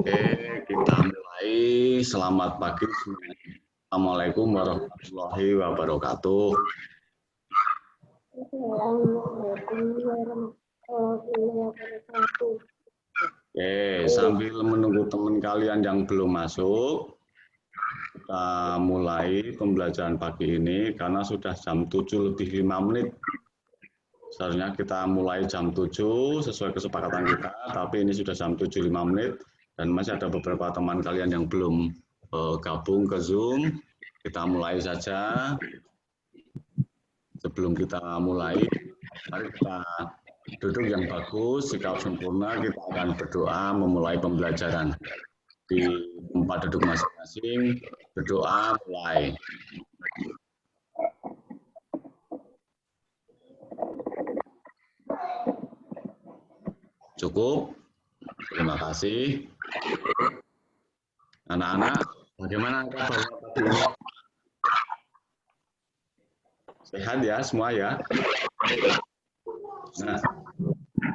Oke, kita mulai. Selamat pagi semuanya. Assalamualaikum warahmatullahi wabarakatuh. Assalamualaikum warahmatullahi wabarakatuh. Oke, sambil menunggu teman kalian yang belum masuk, kita mulai pembelajaran pagi ini karena sudah jam 7 lebih 5 menit. Seharusnya kita mulai jam 7 sesuai kesepakatan kita, tapi ini sudah jam 7.05 menit dan masih ada beberapa teman kalian yang belum gabung ke Zoom. Kita mulai saja. Sebelum kita mulai, mari kita duduk yang bagus, sikap sempurna, kita akan berdoa memulai pembelajaran. Di tempat duduk masing-masing, berdoa mulai. Cukup? Terima kasih. Anak-anak, bagaimana kabarnya pagi ini? Sehat ya semua ya? Nah,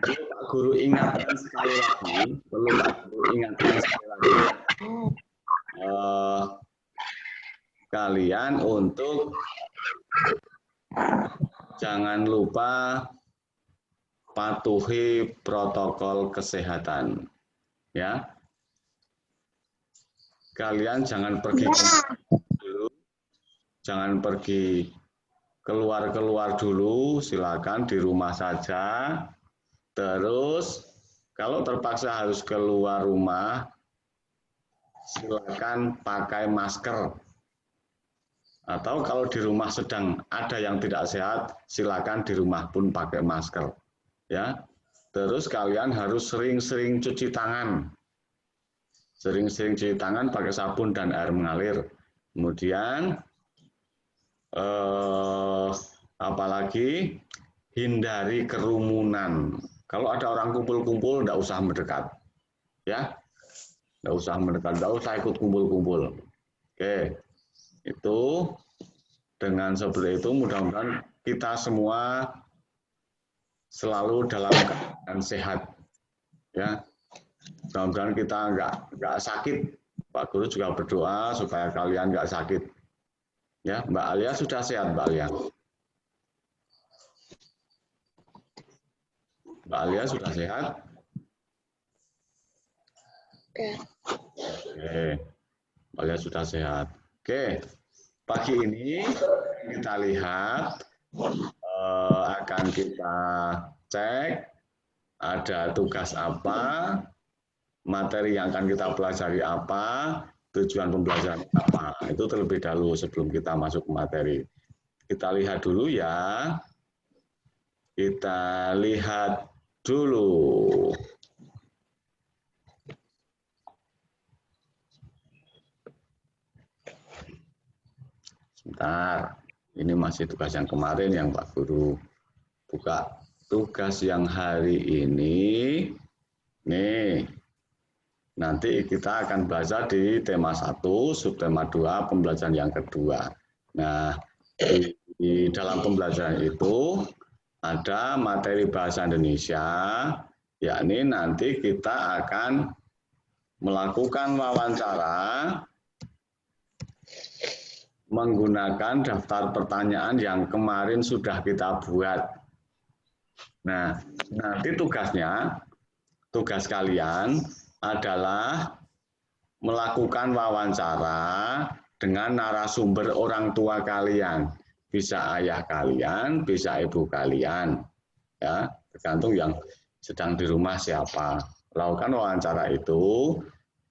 perlu Pak Guru ingatkan sekali lagi, kalian untuk jangan lupa patuhi protokol kesehatan, ya. Kalian jangan pergi dulu, jangan pergi keluar dulu, silakan di rumah saja. Terus kalau terpaksa harus keluar rumah, silakan pakai masker. Atau kalau di rumah sedang ada yang tidak sehat, silakan di rumah pun pakai masker. Ya. Terus kalian harus sering-sering cuci tangan. Sering-sering cuci tangan pakai sabun dan air mengalir. Kemudian apalagi hindari kerumunan. Kalau ada orang kumpul-kumpul, tidak usah mendekat. Ya, tidak usah mendekat, tidak usah ikut kumpul-kumpul. Oke, itu dengan seperti itu mudah-mudahan kita semua selalu dalam keadaan sehat. Ya, mudah-mudahan kita nggak sakit. Pak Guru juga berdoa supaya kalian nggak sakit. Ya, Mbak Alia sudah sehat, Mbak Alia. Mbak Alia sudah sehat? Oke, Mbak Alia sudah sehat. Oke, pagi ini kita lihat akan kita cek ada tugas apa, materi yang akan kita pelajari apa, tujuan pembelajaran apa. Itu terlebih dahulu sebelum kita masuk ke materi. Kita lihat dulu ya. Kita lihat dulu. Sebentar, ini masih tugas yang kemarin yang Pak Guru buka. Tugas yang hari ini, nih, nanti kita akan belajar di tema 1, subtema 2, pembelajaran yang kedua. Nah, di dalam pembelajaran itu ada materi bahasa Indonesia, yakni nanti kita akan melakukan wawancara menggunakan daftar pertanyaan yang kemarin sudah kita buat. Nah, nanti tugas kalian adalah melakukan wawancara dengan narasumber orang tua kalian. Bisa ayah kalian, bisa ibu kalian. Ya, tergantung yang sedang di rumah siapa. Lakukan wawancara itu,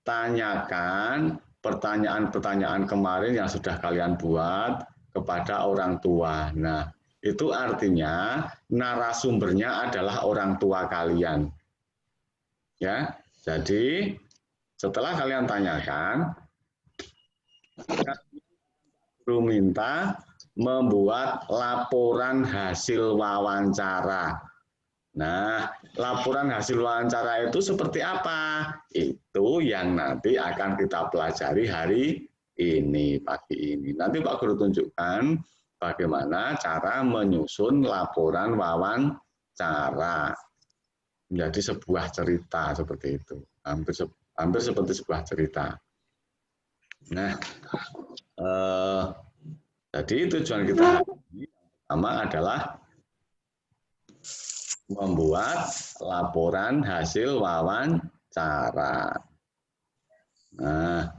tanyakan pertanyaan-pertanyaan kemarin yang sudah kalian buat kepada orang tua. Nah, itu artinya narasumbernya adalah orang tua kalian. Ya, jadi setelah kalian tanyakan, Guru minta membuat laporan hasil wawancara. Nah, laporan hasil wawancara itu seperti apa? Itu yang nanti akan kita pelajari hari ini, pagi ini. Nanti Pak Guru tunjukkan bagaimana cara menyusun laporan wawancara menjadi sebuah cerita seperti itu. hampir seperti sebuah cerita. Nah, jadi tujuan kita hari ini pertama adalah membuat laporan hasil wawancara. Nah,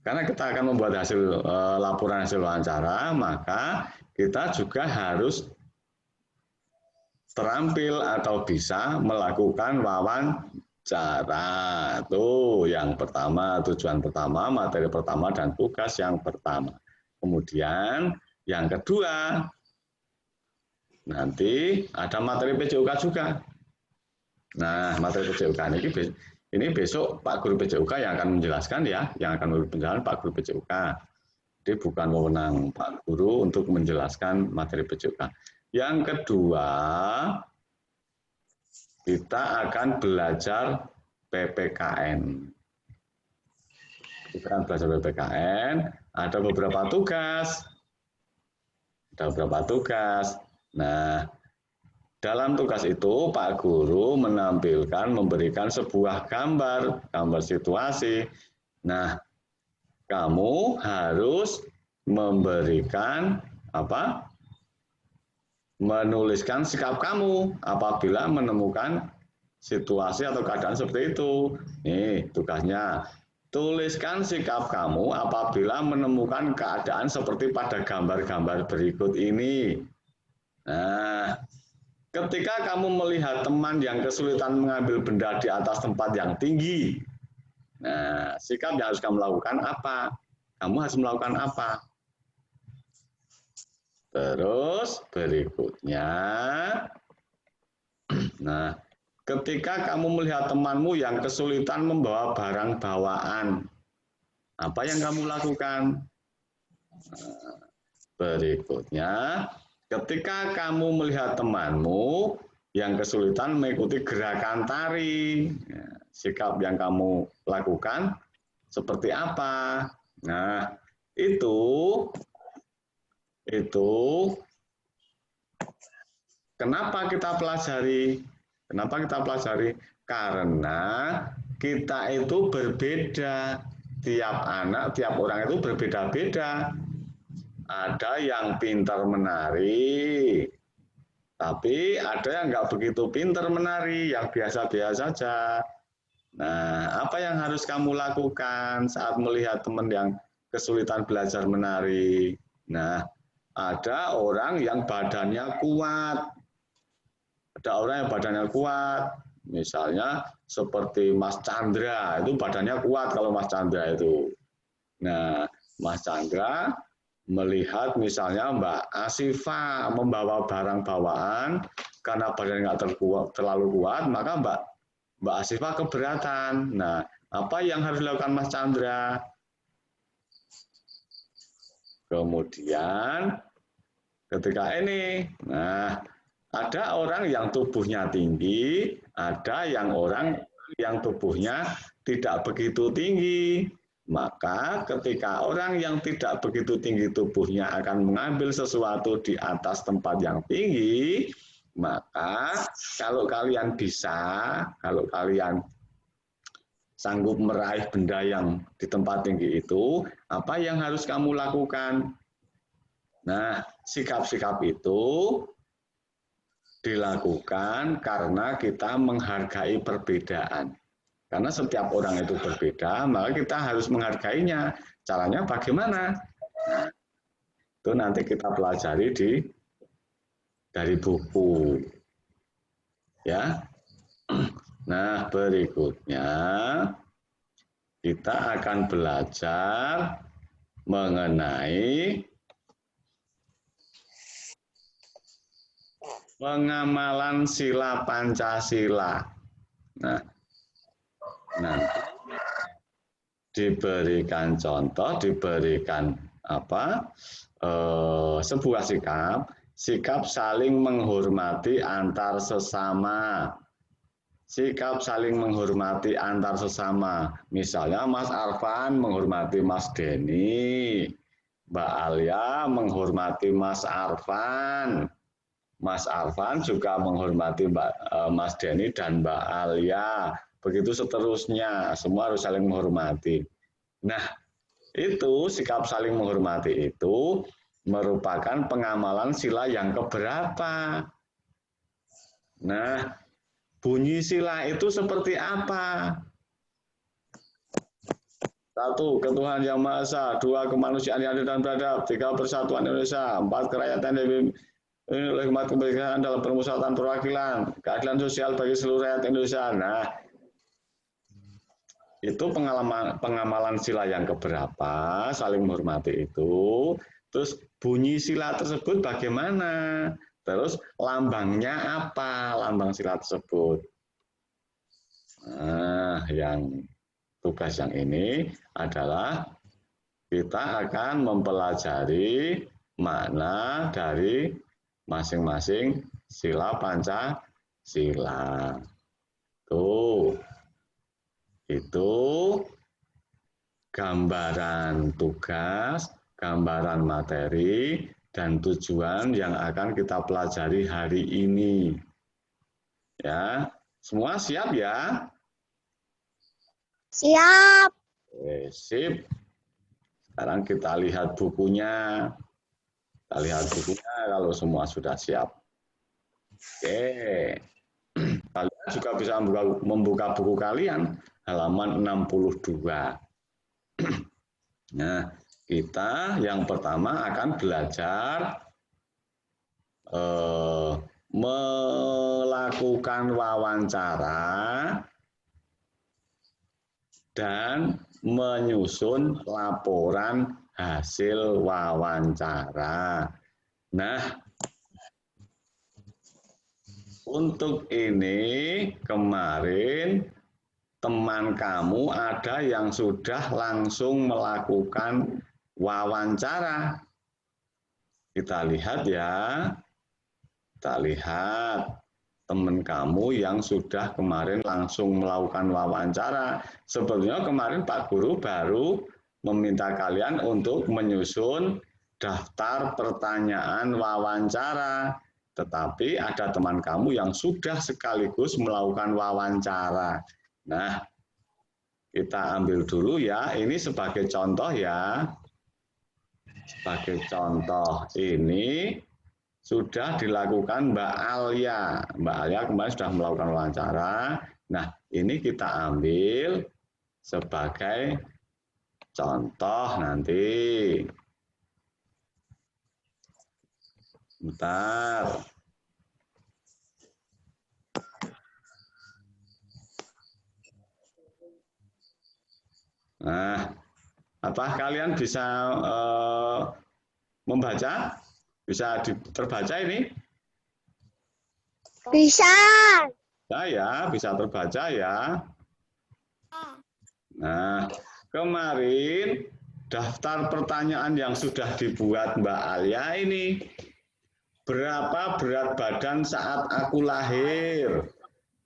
karena kita akan membuat laporan hasil wawancara, maka kita juga harus terampil atau bisa melakukan wawancara. Itu yang pertama, tujuan pertama, materi pertama, dan tugas yang pertama. Kemudian yang kedua, nanti ada materi PJUK juga. Nah, materi PJUK ini besok Pak Guru PJUK yang akan menjelaskan ya, yang akan memberi penjelasan Pak Guru PJUK. Jadi bukan wewenang Pak Guru untuk menjelaskan materi PJUK. Yang kedua, kita akan belajar PPKN. Kita akan belajar PPKN, ada beberapa tugas. Nah, dalam tugas itu Pak Guru memberikan sebuah gambar situasi. Nah, kamu harus menuliskan sikap kamu apabila menemukan situasi atau keadaan seperti itu. Nih, tugasnya. Tuliskan sikap kamu apabila menemukan keadaan seperti pada gambar-gambar berikut ini. Nah, ketika kamu melihat teman yang kesulitan mengambil benda di atas tempat yang tinggi, nah, sikap yang harus kamu lakukan apa? Kamu harus melakukan apa? Terus berikutnya, nah, ketika kamu melihat temanmu yang kesulitan membawa barang bawaan, apa yang kamu lakukan? Nah, berikutnya, ketika kamu melihat temanmu yang kesulitan mengikuti gerakan tari, sikap yang kamu lakukan seperti apa? Nah, itu kenapa kita pelajari? Karena kita itu berbeda. Tiap anak, tiap orang itu berbeda-beda. Ada yang pintar menari, tapi ada yang nggak begitu pintar menari, yang biasa-biasa saja. Nah, apa yang harus kamu lakukan saat melihat teman yang kesulitan belajar menari? Nah, ada orang yang badannya kuat. Misalnya seperti Mas Chandra, itu badannya kuat kalau Mas Chandra itu. Nah, Mas Chandra melihat misalnya Mbak Asifa membawa barang bawaan, karena badannya nggak terlalu kuat, maka Mbak Asifa keberatan. Nah, apa yang harus dilakukan Mas Chandra? Kemudian ketika ini, nah, ada orang yang tubuhnya tinggi, ada orang yang tubuhnya tidak begitu tinggi. Maka ketika orang yang tidak begitu tinggi tubuhnya akan mengambil sesuatu di atas tempat yang tinggi, maka kalau kalian sanggup meraih benda yang di tempat tinggi itu, apa yang harus kamu lakukan? Nah, sikap-sikap itu dilakukan karena kita menghargai perbedaan. Karena setiap orang itu berbeda, maka kita harus menghargainya. Caranya bagaimana? Nah, itu nanti kita pelajari dari buku. Ya. Nah, berikutnya kita akan belajar mengenai pengamalan sila Pancasila. Nah, diberikan contoh, sebuah sikap saling menghormati antar sesama. Misalnya Mas Arfan menghormati Mas Denny, Mbak Alia menghormati Mas Arfan. Mas Arfan juga menghormati Mas Denny dan Mbak Alia. begitu seterusnya, semua harus saling menghormati. Nah, itu sikap saling menghormati itu merupakan pengamalan sila yang keberapa. Nah, bunyi sila itu seperti apa? 1. Ketuhanan Yang Maha Esa. 2. Kemanusiaan yang adil dan beradab. 3. Persatuan Indonesia. 4. Kerakyatan yang oleh hikmat kemerdekaan dalam permusyawaratan perwakilan, keadilan sosial bagi seluruh rakyat Indonesia. Nah, itu pengamalan sila yang keberapa, saling menghormati itu. Terus bunyi sila tersebut bagaimana? Terus lambangnya apa? Lambang sila tersebut. Nah, tugas yang ini adalah kita akan mempelajari makna dari masing-masing sila Pancasila. Tuh. Itu gambaran tugas, gambaran materi, dan tujuan yang akan kita pelajari hari ini. Ya, semua siap ya? Siap. Oke, sip. Sekarang kita lihat bukunya. Kita lihat bukunya kalau semua sudah siap. Oke. Kalian juga bisa membuka buku kalian halaman 62. Nah, kita yang pertama akan belajar melakukan wawancara dan menyusun laporan hasil wawancara. Nah, untuk ini kemarin teman kamu ada yang sudah langsung melakukan wawancara. Kita lihat ya. Kita lihat teman kamu yang sudah kemarin langsung melakukan wawancara. Sebetulnya kemarin Pak Guru baru meminta kalian untuk menyusun daftar pertanyaan wawancara. Tetapi ada teman kamu yang sudah sekaligus melakukan wawancara. Nah, kita ambil dulu ya, ini sebagai contoh ya. Sebagai contoh ini sudah dilakukan Mbak Alia. Mbak Alia kemarin sudah melakukan wawancara. Nah, ini kita ambil sebagai contoh nanti. Bentar. Nah, apa kalian bisa membaca? Bisa terbaca ini? Bisa. Ya, bisa terbaca ya. Nah, kemarin daftar pertanyaan yang sudah dibuat Mbak Alia ini. Berapa berat badan saat aku lahir?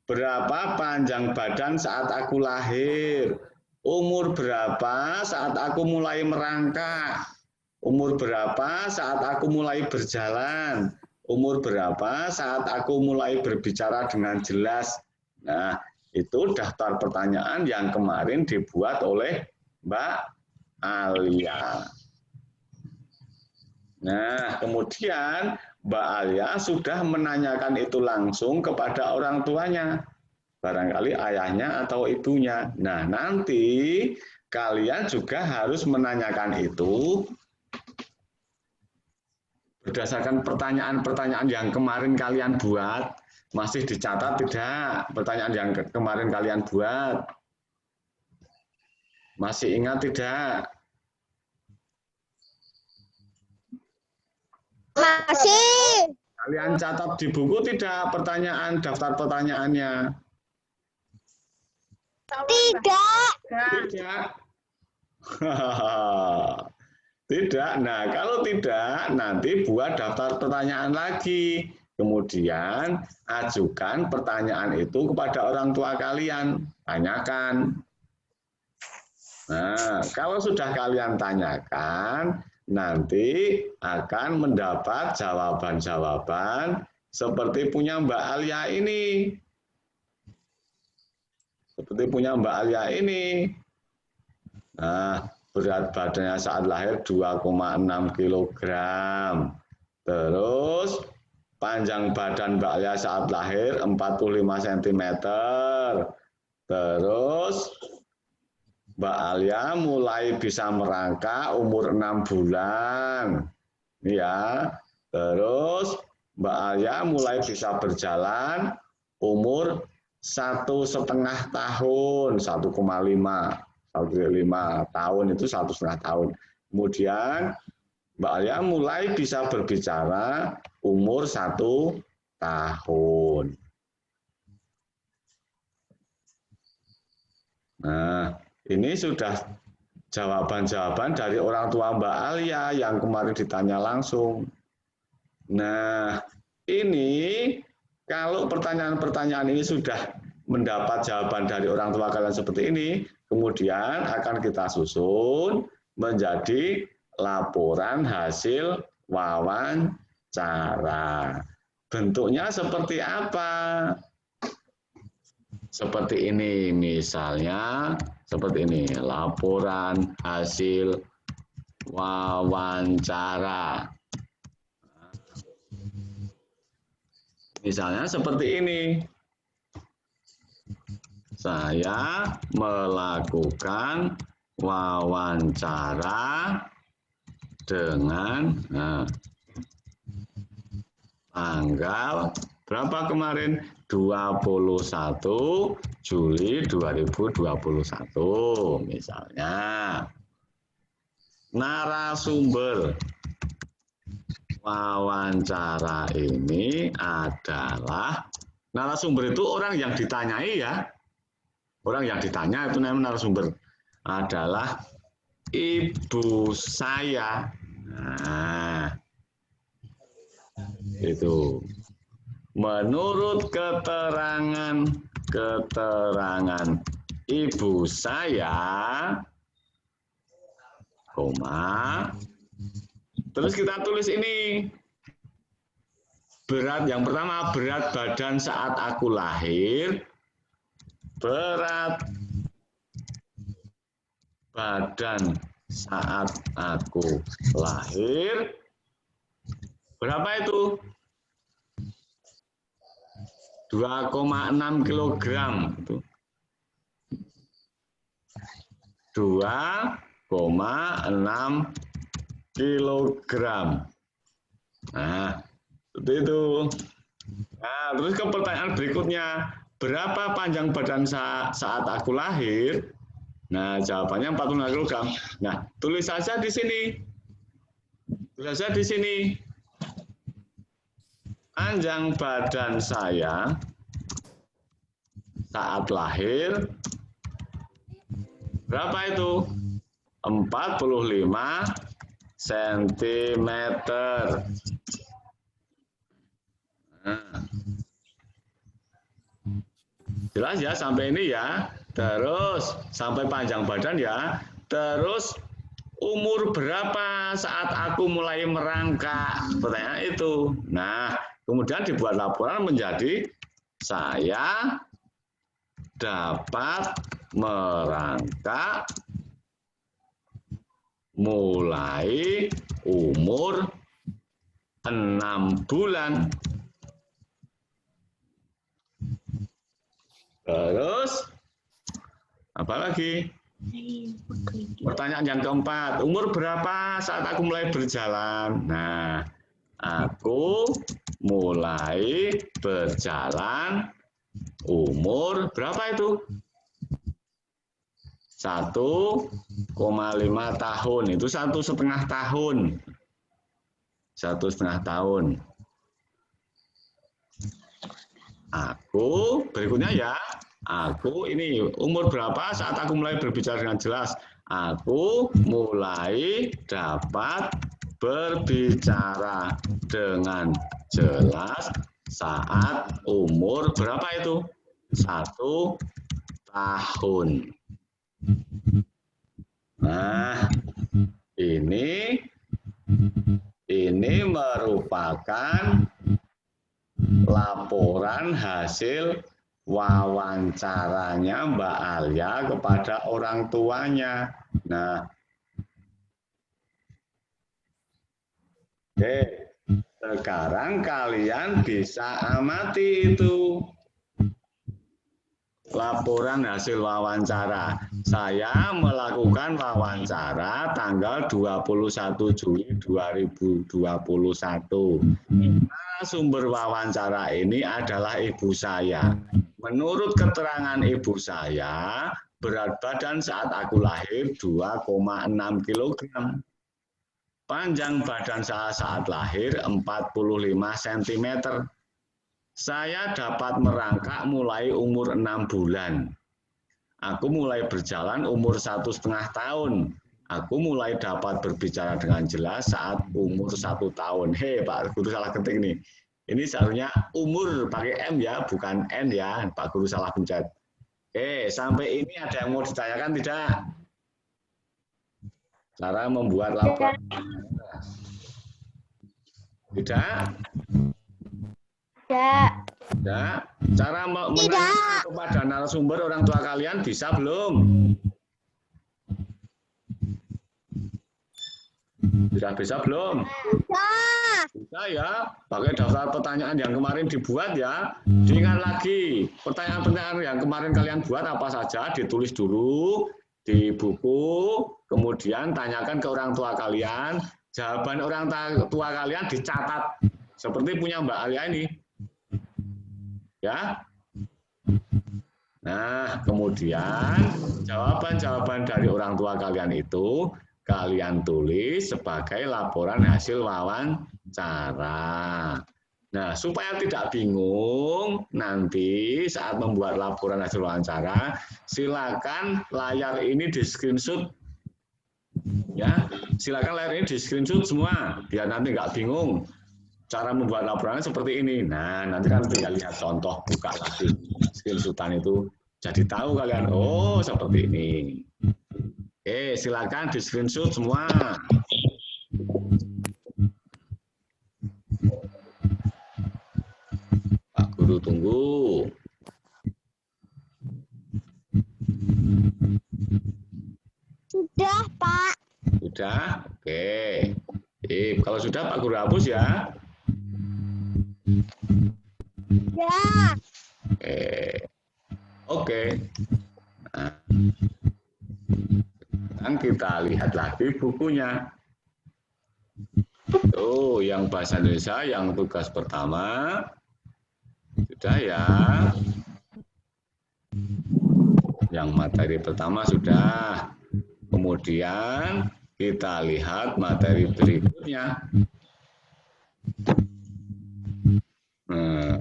Berapa panjang badan saat aku lahir? Umur berapa saat aku mulai merangkak? Umur berapa saat aku mulai berjalan? Umur berapa saat aku mulai berbicara dengan jelas? Nah, itu daftar pertanyaan yang kemarin dibuat oleh Mbak Alia. Nah, kemudian Mbak Alia sudah menanyakan itu langsung kepada orang tuanya. Barangkali ayahnya atau ibunya. Nah, nanti kalian juga harus menanyakan itu berdasarkan pertanyaan-pertanyaan yang kemarin kalian buat. Masih dicatat tidak pertanyaan yang kemarin kalian buat? Masih ingat tidak? Masih. Kalian catat di buku tidak pertanyaan, daftar pertanyaannya? Tidak. Tidak. Tidak. Nah, kalau tidak, nanti buat daftar pertanyaan lagi. Kemudian ajukan pertanyaan itu kepada orang tua kalian. Tanyakan. Nah, kalau sudah kalian tanyakan, nanti akan mendapat jawaban-jawaban seperti punya Mbak Alia ini. Seperti punya Mbak Alia ini. Nah, berat badannya saat lahir 2,6 kg. Terus panjang badan Mbak Alia saat lahir 45 cm. Terus Mbak Alia mulai bisa merangkak umur 6 bulan. Ya. Terus Mbak Alia mulai bisa berjalan umur 1,5 tahun, 1,5 tahun itu 1,5 tahun. Kemudian Mbak Alia mulai bisa berbicara umur 1 tahun. Nah, ini sudah jawaban-jawaban dari orang tua Mbak Alia yang kemarin ditanya langsung. Nah, ini kalau pertanyaan-pertanyaan ini sudah mendapat jawaban dari orang tua kalian seperti ini, kemudian akan kita susun menjadi laporan hasil wawancara. Bentuknya seperti apa? Seperti ini, misalnya seperti ini, laporan hasil wawancara. Misalnya seperti ini. Saya melakukan wawancara dengan tanggal berapa kemarin? 21 Juli 2021 misalnya. Narasumber wawancara ini adalah, narasumber itu orang yang ditanyai ya. Orang yang ditanya itu namanya narasumber. Adalah ibu saya. Nah, itu. Menurut keterangan ibu saya, terus kita tulis ini. Berat yang pertama, berat badan saat aku lahir. Berat badan saat aku lahir. Berapa itu? 2,6 kg. 2,6 kilogram. Nah, seperti itu. Nah, terus ke pertanyaan berikutnya, berapa panjang badan saat aku lahir? Nah, jawabannya 45 kg. Nah, tulis saja di sini. Tulis saja di sini. Panjang badan saya saat lahir berapa itu? 45 cm. Nah. Jelas ya sampai ini ya. Terus sampai panjang badan ya. Terus umur berapa saat aku mulai merangkak? Pertanyaan itu. Nah, kemudian dibuat laporan menjadi saya dapat merangkak mulai umur 6 bulan. Terus apa lagi? Pertanyaan yang keempat, umur berapa saat aku mulai berjalan? Nah, aku mulai berjalan umur berapa itu? 1,5 tahun. Itu 1,5 tahun. 1,5 tahun. Aku, berikutnya ya, aku ini umur berapa saat aku mulai berbicara dengan jelas? Aku mulai dapat berbicara dengan jelas saat umur berapa itu? 1 tahun. Nah, ini merupakan laporan hasil wawancaranya Mbak Alia kepada orang tuanya. Nah, oke, sekarang kalian bisa amati itu laporan hasil wawancara. Saya melakukan wawancara tanggal 21 Juli 2021. Sumber wawancara ini adalah ibu saya. Menurut keterangan ibu saya, berat badan saat aku lahir 2,6 kg. Panjang badan saya saat lahir 45 cm. Saya dapat merangkak mulai umur 6 bulan. Aku mulai berjalan umur 1,5 tahun. Aku mulai dapat berbicara dengan jelas saat umur 1 tahun. Hei Pak Guru salah ketik nih. Ini seharusnya umur pakai M ya, bukan N ya. Pak Guru salah pencet. Oke, sampai ini ada yang mau ditanyakan tidak? Cara membuat laporan. Tidak? Tidak. Tidak. Cara menanyakan kepada narasumber orang tua kalian bisa belum? Sudah bisa belum? Bisa ya. Pakai daftar pertanyaan yang kemarin dibuat ya. Diingat lagi. Pertanyaan-pertanyaan yang kemarin kalian buat apa saja, ditulis dulu di buku, kemudian tanyakan ke orang tua kalian. Jawaban orang tua kalian dicatat. Seperti punya Mbak Alia ini. Ya. Nah, kemudian jawaban-jawaban dari orang tua kalian itu kalian tulis sebagai laporan hasil wawancara. Nah, supaya tidak bingung nanti saat membuat laporan hasil wawancara, silakan layar ini di screenshot. Ya, silakan layar ini di screenshot semua, biar nanti nggak bingung. Cara membuat laporannya seperti ini. Nah, nanti kan tinggal lihat contoh, buka lagi screenshotan itu. Jadi tahu kalian, oh seperti ini. Oke, silakan di screenshot semua. Pak Guru tunggu. Sudah, Pak. Sudah? Oke. Kalau sudah Pak Guru hapus ya. Ya. Oke. Nah, sekarang kita lihat lagi bukunya. Tuh, yang bahasa Indonesia, yang tugas pertama. Sudah ya. Yang materi pertama sudah. Kemudian kita lihat materi berikutnya. Nah,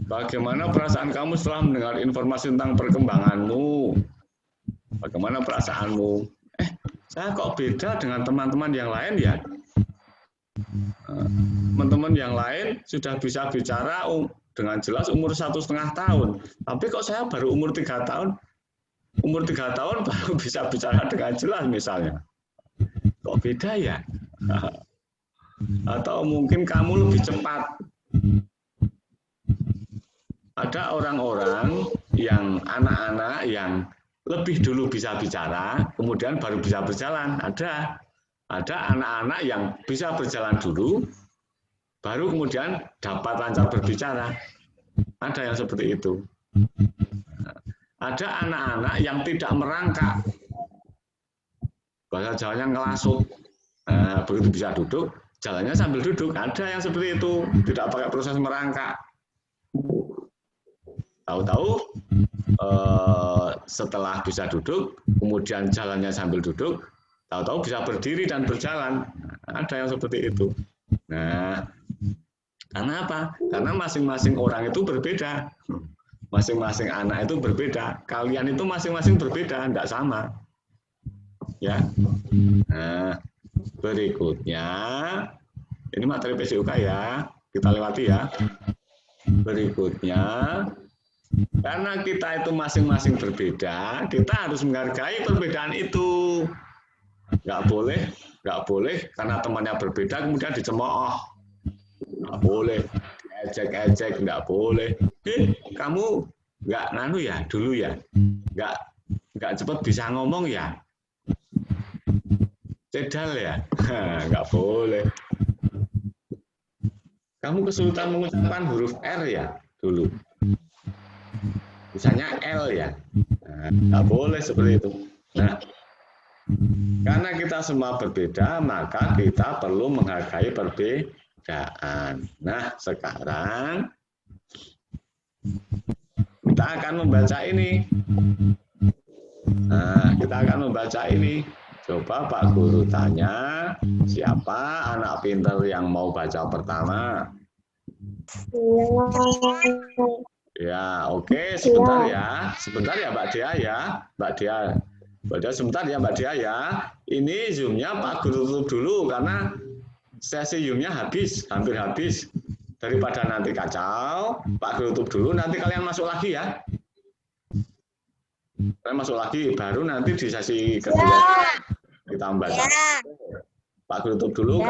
bagaimana perasaan kamu setelah mendengar informasi tentang perkembanganmu? Bagaimana perasaanmu? Saya kok beda dengan teman-teman yang lain ya? Teman-teman yang lain sudah bisa bicara dengan jelas umur 1,5 tahun. Tapi kok saya baru umur 3 tahun? Umur 3 tahun baru bisa bicara dengan jelas misalnya. Kok beda ya? Atau mungkin kamu lebih cepat. Ada orang-orang yang anak-anak yang lebih dulu bisa bicara, kemudian baru bisa berjalan. Ada anak-anak yang bisa berjalan dulu, baru kemudian dapat lancar berbicara. Ada yang seperti itu. Ada anak-anak yang tidak merangkak. Bahasa Jawanya ngelasuk. Nah, begitu bisa duduk, jalannya sambil duduk. Ada yang seperti itu, tidak pakai proses merangkak. Tahu-tahu setelah bisa duduk, kemudian jalannya sambil duduk, tahu-tahu bisa berdiri dan berjalan. Ada yang seperti itu. Nah, karena apa? Karena masing-masing orang itu berbeda. Masing-masing anak itu berbeda. Kalian itu masing-masing berbeda, tidak sama. Ya. Nah, berikutnya, ini materi PJUK ya, kita lewati ya. Berikutnya, karena kita itu masing-masing berbeda, kita harus menghargai perbedaan itu. Nggak boleh karena temannya berbeda kemudian dicemooh. Nggak boleh, ejek-ejek, nggak boleh. Kamu nggak nganu ya dulu ya, nggak cepet bisa ngomong ya, cedal ya, nggak boleh. Kamu kesulitan mengucapkan huruf R ya dulu, misalnya L ya, nah, nggak boleh seperti itu. Nah, karena kita semua berbeda, maka kita perlu menghargai perbedaan. Nah, sekarang kita akan membaca ini. Nah, kita akan membaca ini. Coba Pak Guru tanya, siapa anak pintar yang mau baca pertama? Ya, oke, sebentar ya. Sebentar ya Mbak Dia ya. Mbak Dia sebentar ya Mbak Dia ya. Ini Zoom-nya Pak Guru tutup dulu karena sesi Zoom-nya habis, hampir habis. Daripada nanti kacau, Pak Guru tutup dulu, nanti kalian masuk lagi ya. Kalian masuk lagi, baru nanti di sesi kedua kita membaca. Pak Guru tutup dulu.